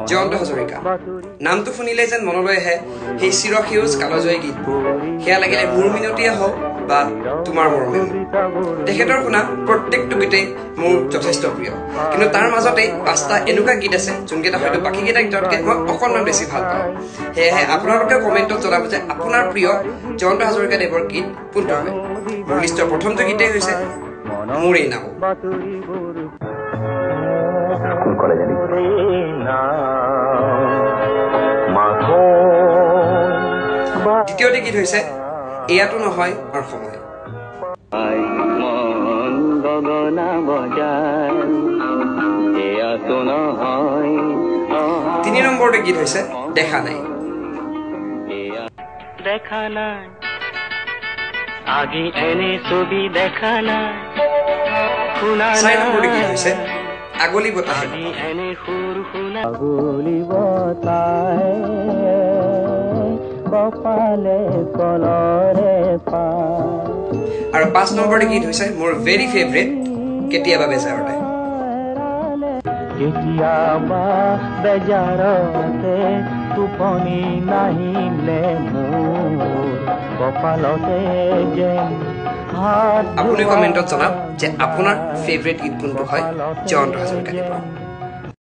জয়ন্ত হাজৰিকা নামটো শুনিলে যেন মনলৈ আহে সেই চিৰসেউজ কালজয়ী গীতবোৰ সেয়া লাগিলে মোৰ মিনতিয়ে হওক বা তোমাৰ মৰমে তেখেতৰ শুনা প্ৰত্যেকটো গীতেই মোৰ যথেষ্ট প্ৰিয় কিন্তু তাৰ মাজতেই 5টা এনেকুৱা গীত আছে যোনকেইটা হয়তো বাকীকেইটা গীততকৈ মই অকণমান বেছি ভাল পাওঁ সেয়েহে আপোনালোকে কমেণ্টত জনাব যে আপোনাৰ প্ৰিয় জয়ন্ত হাজৰিকা দেৱৰ গীত কোনটো হয় মোৰ লিষ্টৰ প্ৰথমটো গীতেই হৈছে মোৰ এই নাও দ্বিতীয়টি গীত হৈছে এয়াতো নহয় আৰু সময় 3 নম্বৰটো গীত হৈছে দেখা নাই দেখা নাই আগে এনে ছবি দেখা নাই 4 নম্বৰটো গীত হৈছে আগলি বতাহে এনে সুৰ শুনা আগলি বতাহে কপালে কলৰে পা আৰু 5 নম্বৰটো গীত হৈছে মোৰ ভেৰি ফেভৰেট কেতিয়াবা বেজাৰতে কেতিয়াবা বেজাৰতে টোপনি নাহিলে মোৰ কপালতে যেন আপুনি কমেণ্টত জনাওক যে আপোনাৰ ফেভৰেট গীত কোনটো হয় জয়ন্ত হাজৰিকা দেৱৰ